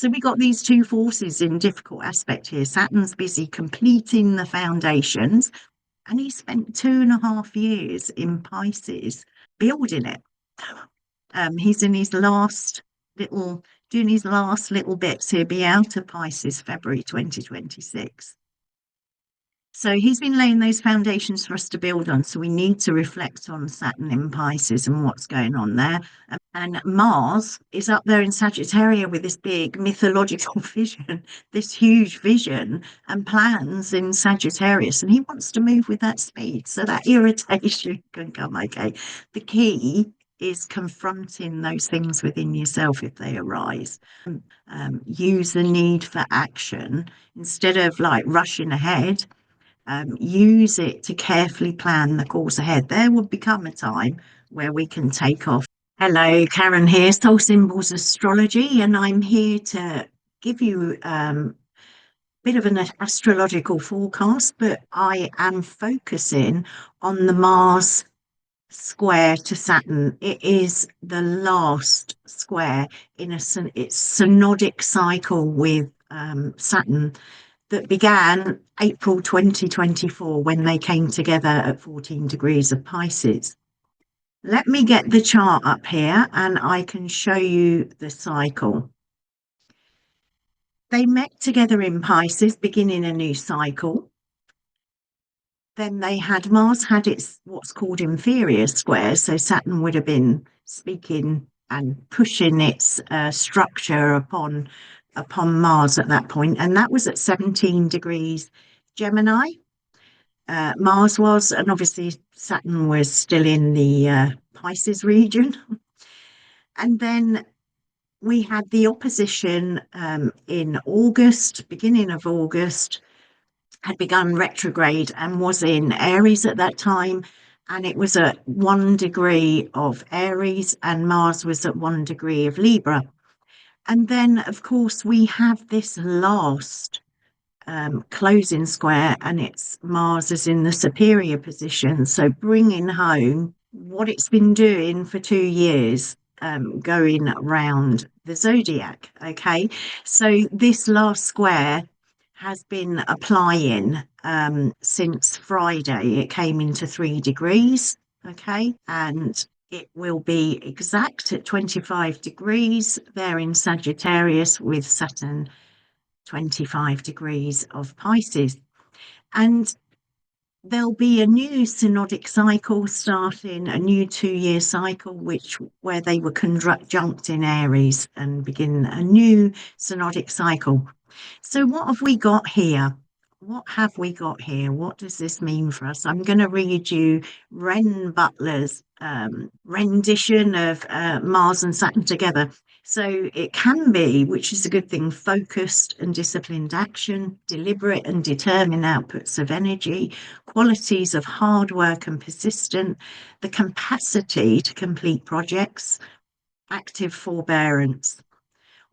So we got these two forces in difficult aspect here. Saturn's busy completing the foundations, and he spent 2.5 years in Pisces building it. He's in his last little, doing his last little bits. He'll be out of Pisces February 2026. So he's been laying those foundations for us to build on. So we need to reflect on Saturn in Pisces and what's going on there. And Mars is up there in Sagittarius with this big mythological vision, this huge vision and plans in Sagittarius. And he wants to move with that speed. So that irritation can come. Okay. The key is confronting those things within yourself if they arise. Use the need for action instead of like rushing ahead. Use it to carefully plan the course ahead. There will become a time where we can take off. Hello, Karen here, Soul Symbols Astrology, and I'm here to give you a bit of an astrological forecast, but I am focusing on the Mars square to Saturn. It is the last square in its synodic cycle with Saturn that began April 2024 when they came together at 14 degrees of Pisces. Let me get the chart up here and I can show you the cycle. They met together in Pisces, beginning a new cycle. Then Mars had its what's called inferior squares. So Saturn would have been speaking and pushing its structure upon Mars at that point, and that was at 17 degrees Gemini. Mars was, and obviously Saturn was still in the Pisces region. And then we had the opposition in August, beginning of August, had begun retrograde and was in Aries at that time. And it was at 1 degree of Aries, and Mars was at 1 degree of Libra. And then, of course, we have this last closing square, and it's Mars is in the superior position. So bringing home what it's been doing for 2 years, going around the zodiac. Okay. So this last square has been applying since Friday. It came into 3 degrees. Okay. And it will be exact at 25 degrees there in Sagittarius with Saturn 25 degrees of Pisces. And there'll be a new synodic cycle starting, a new 2-year cycle, where they were conjunct in Aries and begin a new synodic cycle. So what have we got here? What have we got here? What does this mean for us? I'm going to read you Ren Butler's rendition of Mars and Saturn together. So it can be, which is a good thing, focused and disciplined action, deliberate and determined outputs of energy, qualities of hard work and persistent, the capacity to complete projects, active forbearance.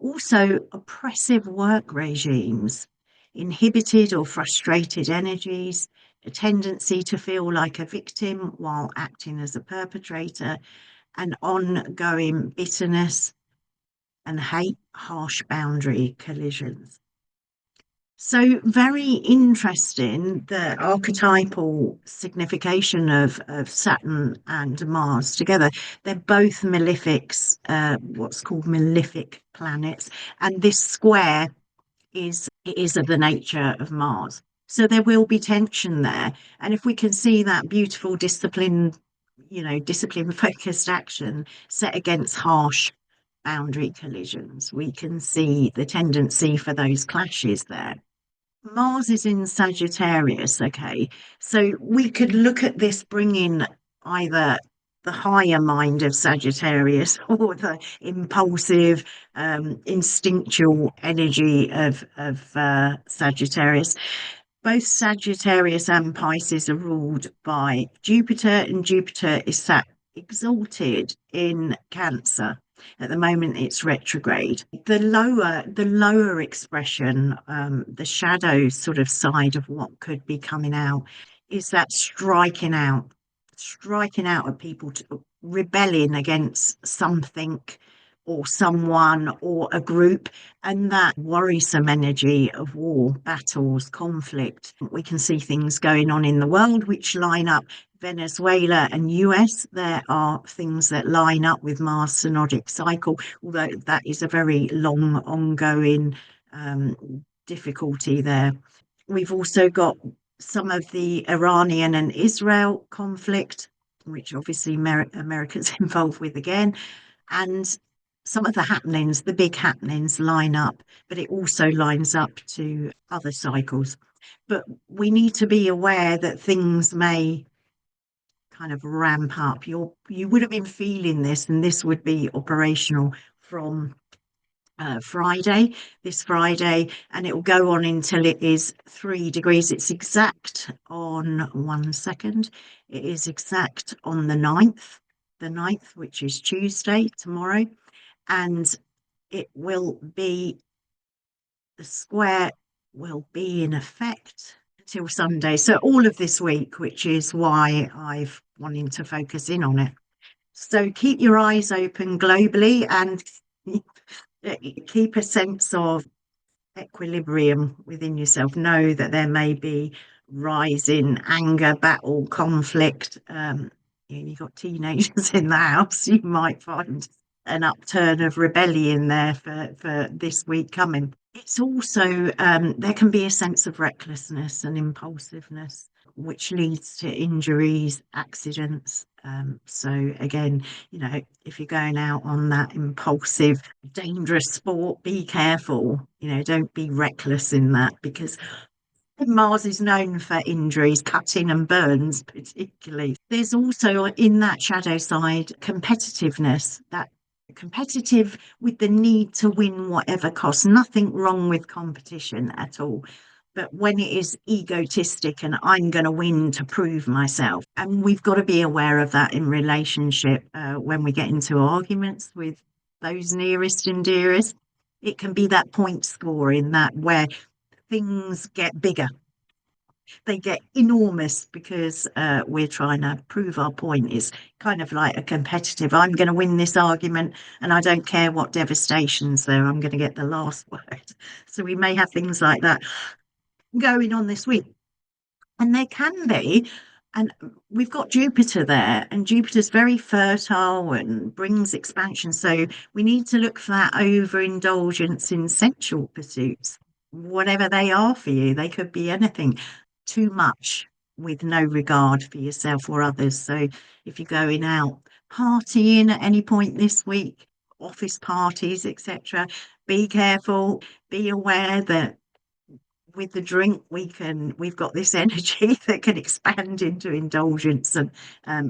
Also, oppressive work regimes, inhibited or frustrated energies, a tendency to feel like a victim while acting as a perpetrator, and ongoing bitterness and hate, harsh boundary collisions. So very interesting, the archetypal signification of Saturn and Mars together. They're both malefics, what's called malefic planets, and this square is of the nature of Mars. So there will be tension there. And if we can see that beautiful discipline focused action set against harsh boundary collisions, we can see the tendency for those clashes there. Mars is in Sagittarius, okay? So we could look at this bringing either the higher mind of Sagittarius or the impulsive, instinctual energy of Sagittarius. Both Sagittarius and Pisces are ruled by Jupiter, and Jupiter is sat exalted in Cancer. At the moment, it's retrograde. The lower expression, the shadow sort of side of what could be coming out, is that striking out at people, rebelling against something or someone or a group, and that worrisome energy of war, battles, conflict. We can see things going on in the world which line up. Venezuela and US, there are things that line up with Mars synodic cycle, although that is a very long, ongoing difficulty there. We've also got some of the Iranian and Israel conflict, which obviously America's involved with again, and some of the happenings, the big happenings line up, but it also lines up to other cycles. But we need to be aware that things may kind of ramp up. You would have been feeling this, and this would be operational from Friday, this Friday, and it will go on until it is 3 degrees. It's exact on 1 second. It is exact on the ninth, which is Tuesday, tomorrow, and it will be, the square will be in effect till Sunday. So all of this week, which is why I've wanting to focus in on it. So keep your eyes open globally and keep a sense of equilibrium within yourself. Know that there may be rising anger, battle, conflict. You've got teenagers in the house, you might find an upturn of rebellion there for this week coming. It's also, there can be a sense of recklessness and impulsiveness, which leads to injuries, accidents. So again, if you're going out on that impulsive, dangerous sport, be careful. Don't be reckless in that, because Mars is known for injuries, cutting and burns, particularly. There's also in that shadow side competitiveness, that competitive with the need to win whatever cost. Nothing wrong with competition at all. But when it is egotistic and I'm going to win to prove myself, and we've got to be aware of that in relationship when we get into arguments with those nearest and dearest. It can be that point scoring, that where things get bigger, they get enormous, because we're trying to prove our point. Is kind of like a competitive, I'm going to win this argument and I don't care what devastation's there, I'm going to get the last word. So we may have things like that going on this week, and there can be, and we've got Jupiter there, and Jupiter's very fertile and brings expansion. So we need to look for that overindulgence in sensual pursuits, whatever they are for you. They could be anything. Too much with no regard for yourself or others. So if you're going out partying at any point this week, office parties, etc., be careful. Be aware that with the drink we've got this energy that can expand into indulgence and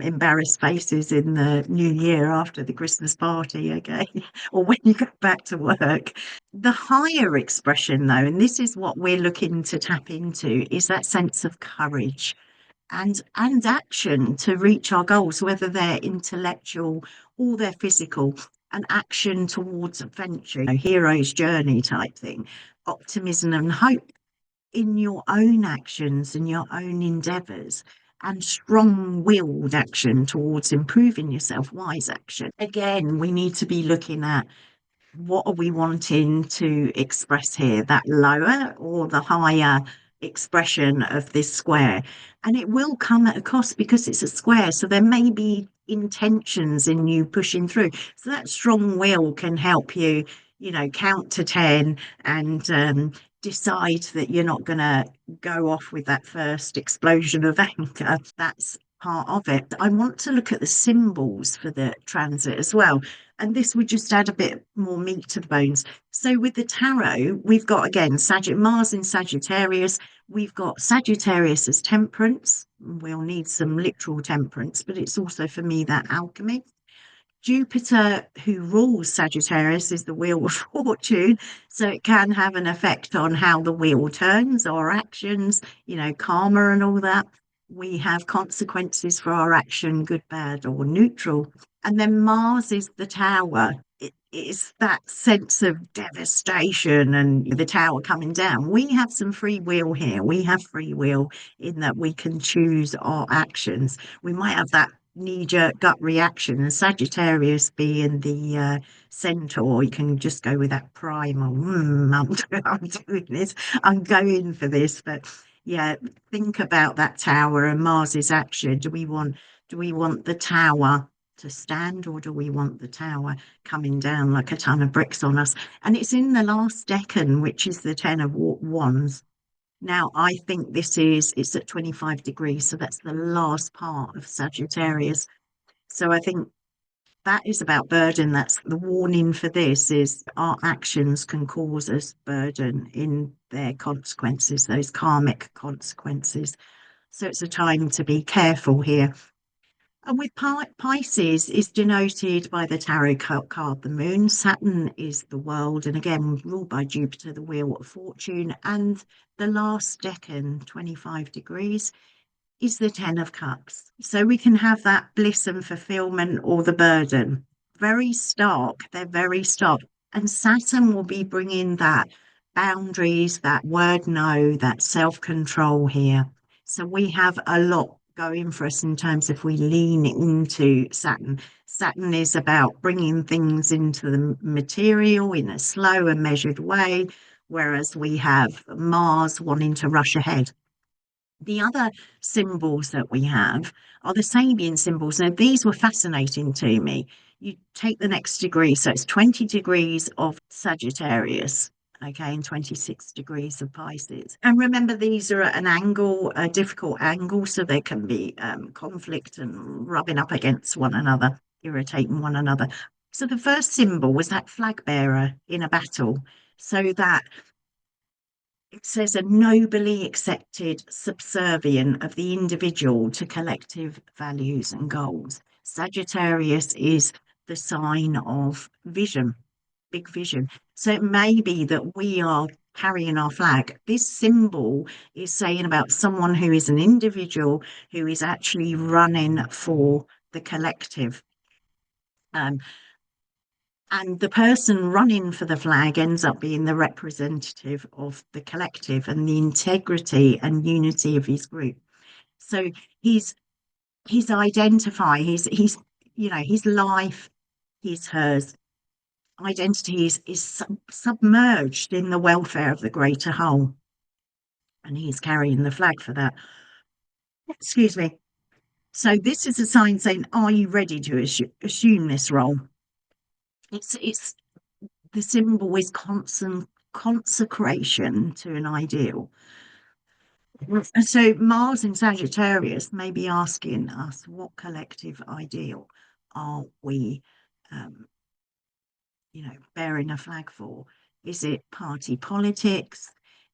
embarrass faces in the new year after the Christmas party, okay, or when you go back to work. The higher expression, though, and this is what we're looking to tap into, is that sense of courage and action to reach our goals, whether they're intellectual or they're physical, an action towards adventure, hero's journey type thing, optimism and hope in your own actions and your own endeavors, and strong-willed action towards improving yourself, wise action. Again, we need to be looking at what are we wanting to express here, that lower or the higher expression of this square. And it will come at a cost because it's a square, so there may be intentions in you pushing through. So that strong will can help you, count to 10 and decide that you're not going to go off with that first explosion of anger. That's part of it. I want to look at the symbols for the transit as well, and this would just add a bit more meat to the bones. So with the tarot, we've got, again, Mars in Sagittarius. We've got Sagittarius as temperance. We'll need some literal temperance, but it's also, for me, that alchemy. Jupiter, who rules Sagittarius, is the wheel of fortune, so it can have an effect on how the wheel turns, our actions, karma and all that. We have consequences for our action, good, bad, or neutral. And then Mars is the tower. It is that sense of devastation and the tower coming down. We have some free will here. We have free will in that we can choose our actions. We might have that knee-jerk gut reaction, and Sagittarius being the centaur, you can just go with that primal, I'm doing this, I'm going for this. But yeah, think about that tower and Mars's action. Do we want the tower to stand, or do we want the tower coming down like a ton of bricks on us? And it's in the last decan, which is the Ten of Wands. Now, I think it's at 25 degrees, so that's the last part of Sagittarius. So I think that is about burden. That's the warning for this is our actions can cause us burden in their consequences, those karmic consequences. So it's a time to be careful here. And with Pisces is denoted by the tarot card, the moon. Saturn is the world, and again, ruled by Jupiter, the wheel of fortune. And the last decan, 25 degrees, is the Ten of Cups. So we can have that bliss and fulfillment or the burden. Very stark. They're very stark. And Saturn will be bringing that boundaries, that word no, that self control here. So we have a lot going for us in terms if we lean into Saturn. Saturn is about bringing things into the material in a slow and measured way, whereas we have Mars wanting to rush ahead. The other symbols that we have are the Sabian symbols. Now, these were fascinating to me. You take the next degree, so it's 20 degrees of Sagittarius, okay, and 26 degrees of Pisces. And remember, these are at an angle, a difficult angle, so there can be conflict and rubbing up against one another, irritating one another. So the first symbol was that flag bearer in a battle. So that it says a nobly accepted subservient of the individual to collective values and goals. Sagittarius is the sign of vision, big vision. So it may be that we are carrying our flag. This symbol is saying about someone who is an individual who is actually running for the collective. Um, and the person running for the flag ends up being the representative of the collective and the integrity and unity of his group. So he's identify, his life, hers identity is submerged in the welfare of the greater whole. And he's carrying the flag for that. Excuse me. So this is a sign saying, are you ready to assume this role? It's the symbol is constant consecration to an ideal. And so Mars in Sagittarius may be asking us, what collective ideal are we, um, bearing a flag for? Is it party politics?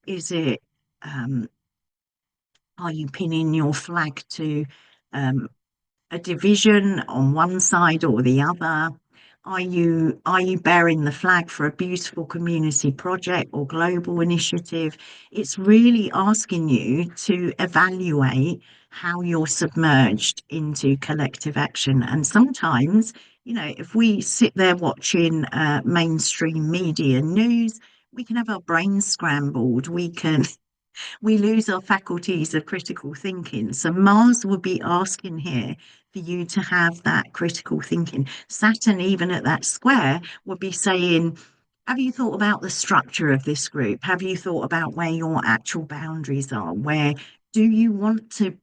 Is it, are you pinning your flag to um, a division on one side or the other? Are you bearing the flag for a beautiful community project or global initiative? It's really asking you to evaluate how you're submerged into collective action. And sometimes, if we sit there watching mainstream media news, we can have our brains scrambled. We lose our faculties of critical thinking. So Mars would be asking here for you to have that critical thinking. Saturn, even at that square, would be saying, have you thought about the structure of this group? Have you thought about where your actual boundaries are? Where do you want to,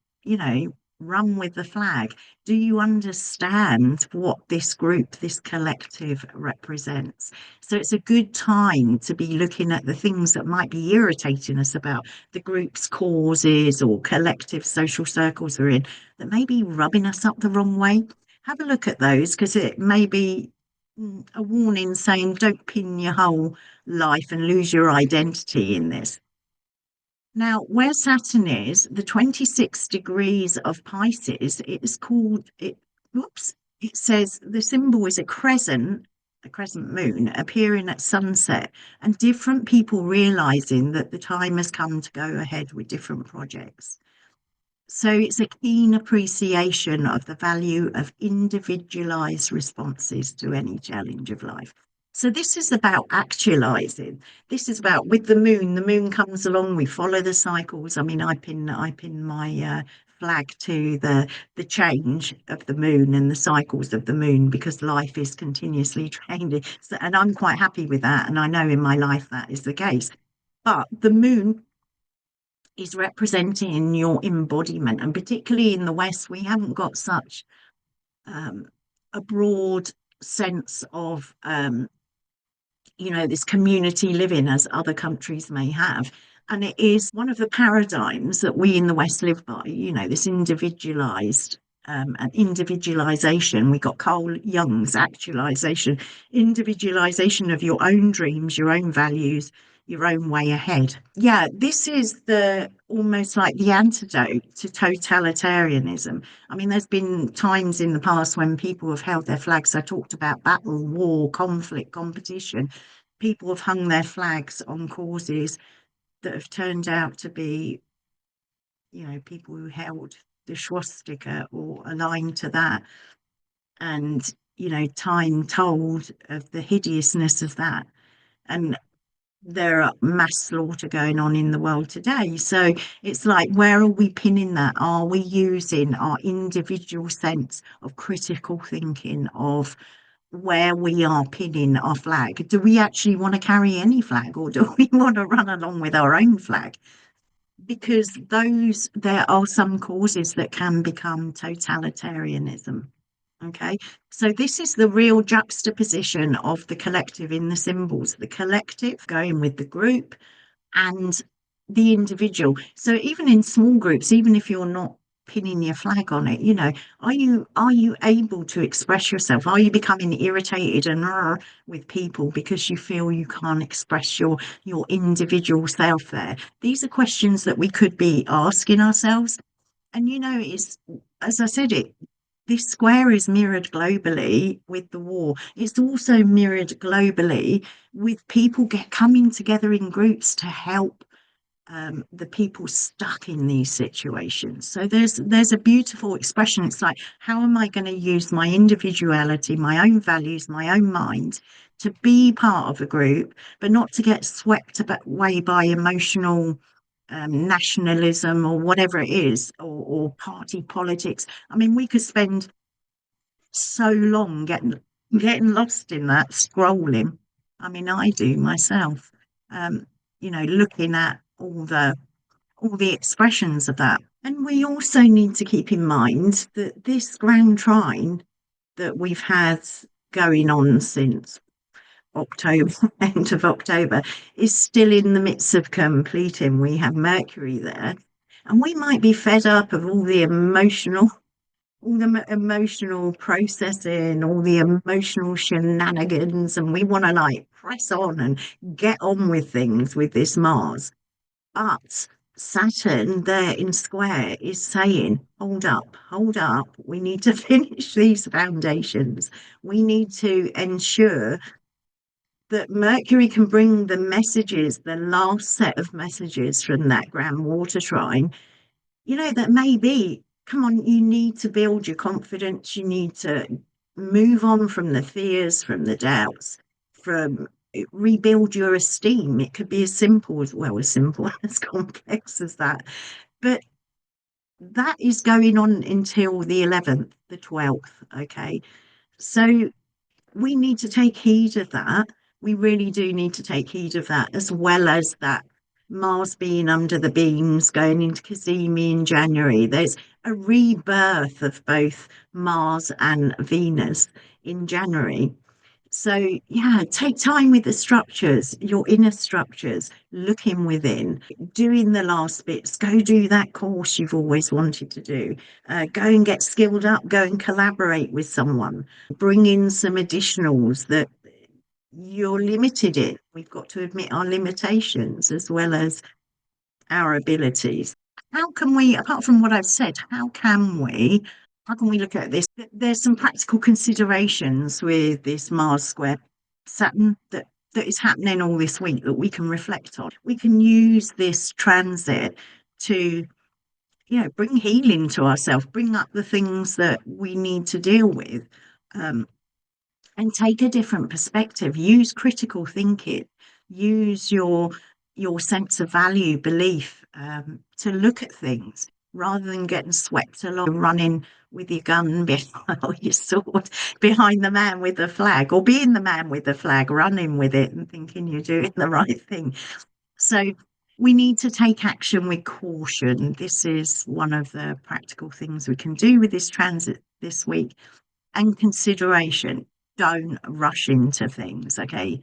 run with the flag? Do you understand what this group, this collective represents? So it's a good time to be looking at the things that might be irritating us about the group's causes or collective social circles we're in that may be rubbing us up the wrong way. Have a look at those because it may be a warning saying don't pin your whole life and lose your identity in this. Now, where Saturn is, the 26 degrees of Pisces, it is called it. Whoops! It says the symbol is a crescent moon appearing at sunset, and different people realizing that the time has come to go ahead with different projects. So it's a keen appreciation of the value of individualized responses to any challenge of life. So this is about actualizing. This is about with the moon. The moon comes along. We follow the cycles. I mean, I pin my flag to the change of the moon and the cycles of the moon, because life is continuously changing. So, and I'm quite happy with that, and I know in my life that is the case. But the moon is representing your embodiment, and particularly in the West, we haven't got such um, a broad sense of this community living as other countries may have. And it is one of the paradigms that we in the West live by, this individualized and individualization. We got Carl Jung's actualization, individualization of your own dreams, your own values, your own way ahead. Yeah, this is the almost like the antidote to totalitarianism. I mean, there's been times in the past when people have held their flags. I talked about battle, war, conflict, competition. People have hung their flags on causes that have turned out to be, people who held the swastika or aligned to that. And, time told of the hideousness of that. And there are mass slaughter going on in the world today. So it's like, where are we pinning that? Are we using our individual sense of critical thinking of where we are pinning our flag? Do we actually want to carry any flag, or do we want to run along with our own flag? Because there are some causes that can become totalitarianism. Okay, so this is the real juxtaposition of the collective in the symbols, the collective going with the group and the individual. So even in small groups, even if you're not pinning your flag on it, are you able to express yourself? Are you becoming irritated and with people because you feel you can't express your individual self there? These are questions that we could be asking ourselves. And it's, as I said, this square is mirrored globally with the war. It's also mirrored globally with people coming together in groups to help the people stuck in these situations. So there's a beautiful expression. It's like, how am I going to use my individuality, my own values, my own mind to be part of a group, but not to get swept away by emotional nationalism or whatever it is, or party politics. I mean, we could spend so long getting lost in that scrolling. I mean, I do myself. Looking at all the expressions of that. And we also need to keep in mind that this grand trine that we've had going on since October, end of October, is still in the midst of completing. We have Mercury there, and we might be fed up of all the emotional processing, all the emotional shenanigans, and we want to like press on and get on with things with this Mars. But Saturn there in square is saying, hold up, we need to finish these foundations. We need to ensure that Mercury can bring the messages, the last set of messages from that grand water trine, that maybe, come on, you need to build your confidence, you need to move on from the fears, from the doubts, from rebuild your esteem. It could be as simple as complex as that. But that is going on until the 11th, the 12th. Okay. So we need to take heed of that. We really do need to take heed of that, as well as that Mars being under the beams, going into Cazimi in January. There's a rebirth of both Mars and Venus in January. So, yeah, take time with the structures, your inner structures, looking within, doing the last bits. Go do that course you've always wanted to do. Go and get skilled up, go and collaborate with someone. Bring in some additionals that you're limited in. We've got to admit our limitations as well as our abilities. How can we, apart from what I've said, how can we look at this? There's some practical considerations with this Mars square Saturn that is happening all this week that we can reflect on. We can use this transit to, bring healing to ourselves, bring up the things that we need to deal with, um, and take a different perspective. Use critical thinking. Use your sense of value, belief, to look at things. rather than getting swept along, running with your gun behind, or your sword behind the man with the flag, or being the man with the flag, running with it and thinking you're doing the right thing. So we need to take action with caution. This is one of the practical things we can do with this transit this week. And consideration. Don't rush into things, okay?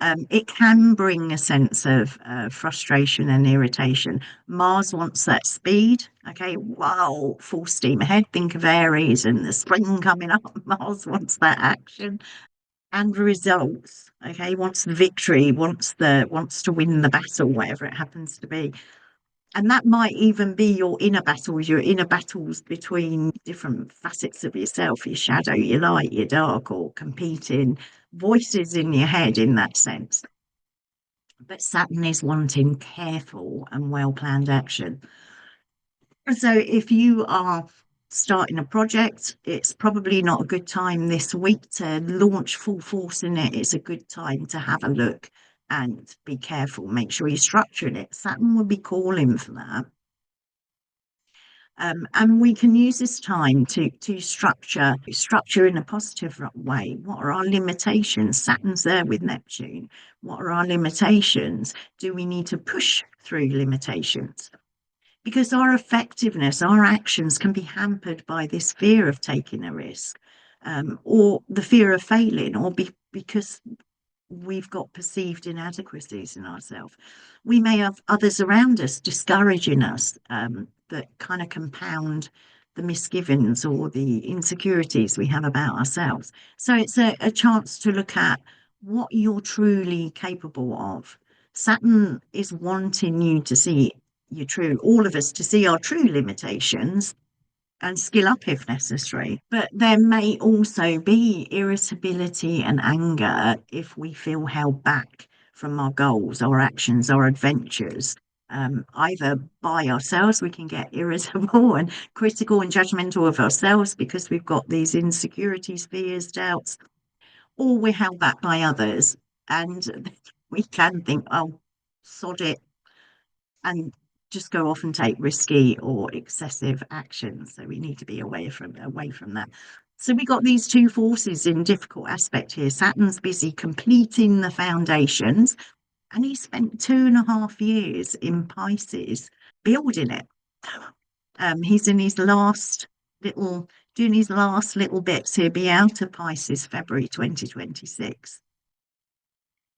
It can bring a sense of frustration and irritation. Mars wants that speed. Okay, wow, full steam ahead. Think of Aries and the spring coming up. Mars wants that action and results. Okay, wants the victory, wants to win the battle, whatever it happens to be. And that might even be your inner battles between different facets of yourself, your shadow, your light, your dark, or competing voices in your head in that sense. But Saturn is wanting careful and well planned action. So if you are starting a project, it's probably not a good time this week to launch full force in it. It's a good time to have a look and be careful. Make sure you're structuring it. Saturn would be calling for that. And we can use this time to structure in a positive way. What are our limitations? Saturn's there with Neptune. What are our limitations? Do we need to push through limitations? Because our effectiveness, our actions can be hampered by this fear of taking a risk, or the fear of failing, or because we've got perceived inadequacies in ourselves. We may have others around us discouraging us, that kind of compound the misgivings or the insecurities we have about ourselves. So it's a chance to look at what you're truly capable of. Saturn is wanting you to see all of us to see our true limitations and skill up if necessary. But there may also be irritability and anger if we feel held back from our goals, our actions, our adventures. Either by ourselves, we can get irritable and critical and judgmental of ourselves because we've got these insecurities, fears, doubts, or we're held back by others. And we can think, oh, sod it, and just go off and take risky or excessive actions. So we need to be away from that. So we got these two forces in difficult aspect here. Saturn's busy completing the foundations, and he spent 2.5 years in Pisces building it. He's in his last little doing his last little bits. He'll be out of Pisces February 2026.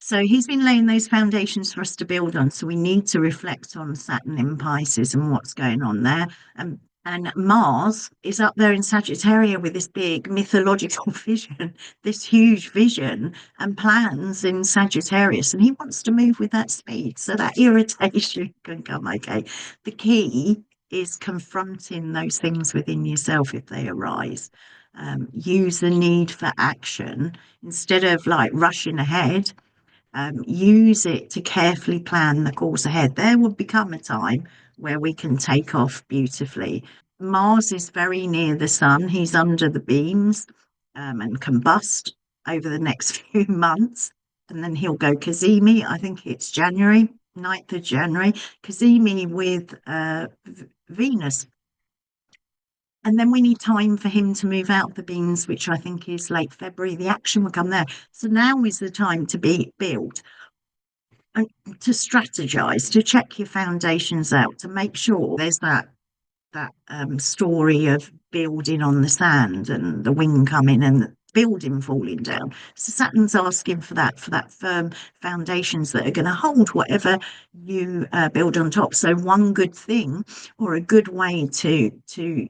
So he's been laying those foundations for us to build on. So we need to reflect on Saturn in Pisces and what's going on there. And Mars is up there in Sagittarius with this big mythological vision, this huge vision and plans in Sagittarius. And he wants to move with that speed. So that irritation can come. Okay. The key is confronting those things within yourself if they arise. Use the need for action instead of like rushing ahead. Use it to carefully plan the course ahead. There will become a time where we can take off beautifully. Mars is very near the sun. He's under the beams, and combust over the next few months. And then he'll go Cazimi. I think it's January, 9th of January. Cazimi with Venus. And then we need time for him to move out the beams, which I think is late February. The action will come there. So now is the time to build and to strategize, to check your foundations out, to make sure there's that story of building on the sand and the wind coming and the building falling down. So Saturn's asking for that firm foundations that are going to hold whatever you build on top. So one good thing or a good way to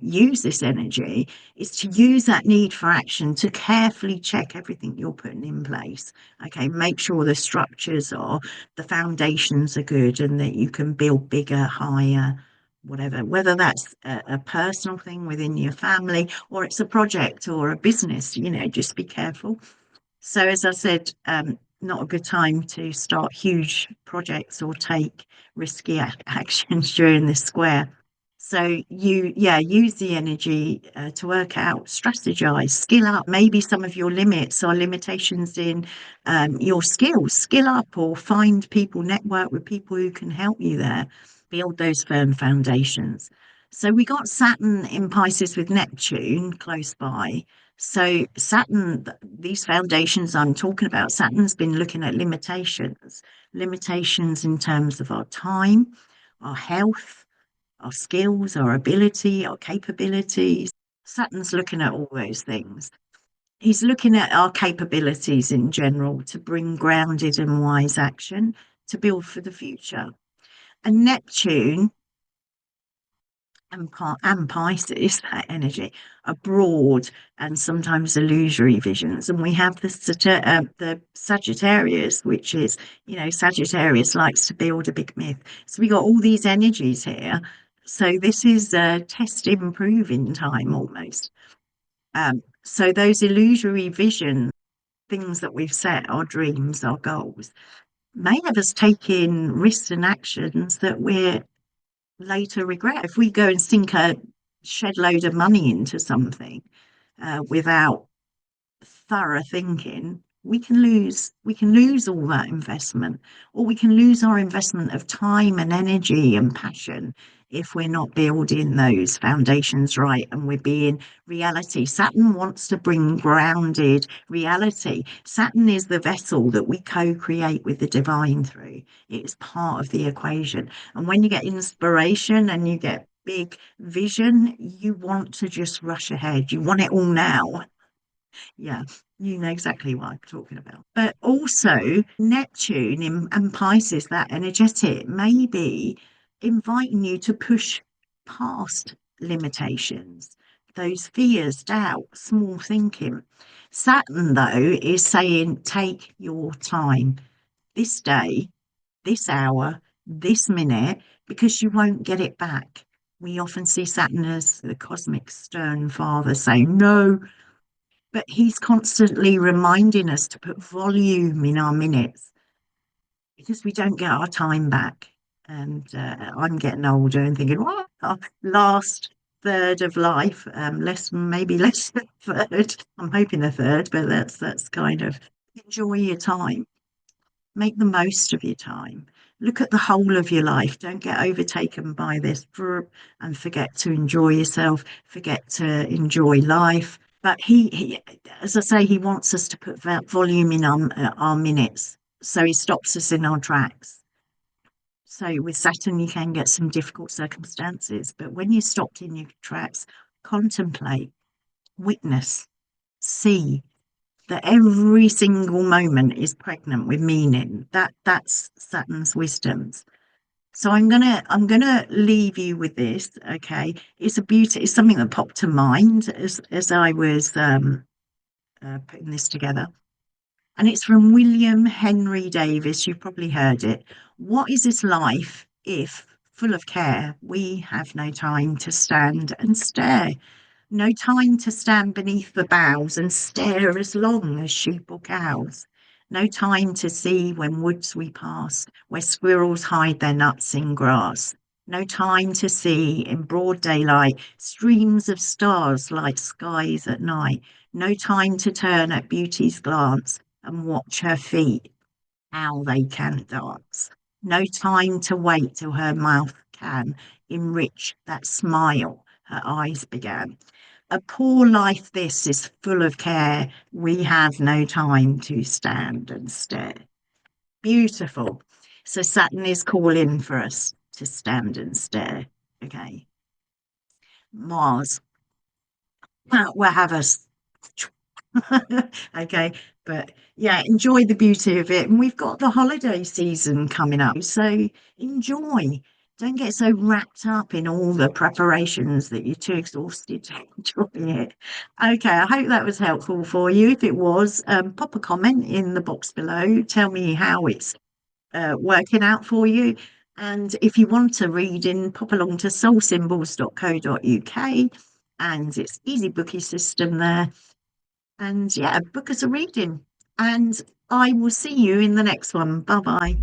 use this energy is to use that need for action to carefully check everything you're putting in place. Okay, make sure the structures are, the foundations are good and that you can build bigger, higher, whatever, whether that's a personal thing within your family or it's a project or a business, just be careful. So as I said, not a good time to start huge projects or take risky actions during this square. So use the energy to work out, strategize, skill up. Maybe some of your limits are limitations in your skills. Skill up or find people, network with people who can help you there. Build those firm foundations. So we got Saturn in Pisces with Neptune close by. So Saturn, these foundations I'm talking about, Saturn's been looking at limitations, limitations in terms of our time, our health, our skills, our ability, our capabilities. Saturn's looking at all those things. He's looking at our capabilities in general to bring grounded and wise action to build for the future. And Neptune and Pisces, that energy, are broad and sometimes illusory visions. And we have the Sagittarius, which is, Sagittarius likes to build a big myth. So we got all these energies here. So this is a test improving time almost. So those illusory visions, things that we've set, our dreams, our goals, may have us taking risks and actions that we're later regret. If we go and sink a shed load of money into something without thorough thinking, we can lose all that investment, or we can lose our investment of time and energy and passion if we're not building those foundations right and we're being reality. Saturn wants to bring grounded reality. Saturn is the vessel that we co-create with the divine through. It is part of the equation. And when you get inspiration and you get big vision, you want to just rush ahead. You want it all now. Yeah, you know exactly what I'm talking about. But also, Neptune and Pisces, that energetic, may be inviting you to push past limitations, those fears, doubt, small thinking. Saturn, though, is saying take your time this day, this hour, this minute, because you won't get it back. We often see Saturn as the cosmic stern father saying, no, but he's constantly reminding us to put volume in our minutes because we don't get our time back. And I'm getting older and thinking, what? Our last third of life, maybe less than a third. I'm hoping a third, but that's kind of enjoy your time. Make the most of your time. Look at the whole of your life. Don't get overtaken by this and forget to enjoy yourself, forget to enjoy life. But as I say, he wants us to put that volume in our minutes. So he stops us in our tracks. So with Saturn, you can get some difficult circumstances. But when you're stopped in your tracks, contemplate, witness, see that every single moment is pregnant with meaning. That's Saturn's wisdoms. So I'm gonna leave you with this. Okay, it's something that popped to mind as I was putting this together, and it's from William Henry Davis. You've probably heard it. What is this life if, full of care, we have no time to stand and stare? No time to stand beneath the boughs and stare as long as sheep or cows. No time to see when woods we pass, where squirrels hide their nuts in grass. No time to see in broad daylight streams of stars like skies at night. No time to turn at beauty's glance and watch her feet, how they can dance. No time to wait till her mouth can enrich that smile her eyes began. A poor life this is full of care. We have no time to stand and stare. Beautiful. So Saturn is calling for us to stand and stare. Okay. Mars will have us. Okay. But yeah, enjoy the beauty of it. And we've got the holiday season coming up. So enjoy. Don't get so wrapped up in all the preparations that you're too exhausted to enjoy it. Okay, I hope that was helpful for you. If it was, pop a comment in the box below. Tell me how it's working out for you. And if you want a reading, pop along to soulsymbols.co.uk, and it's easy bookie system there. And yeah, book us a reading. And I will see you in the next one. Bye bye.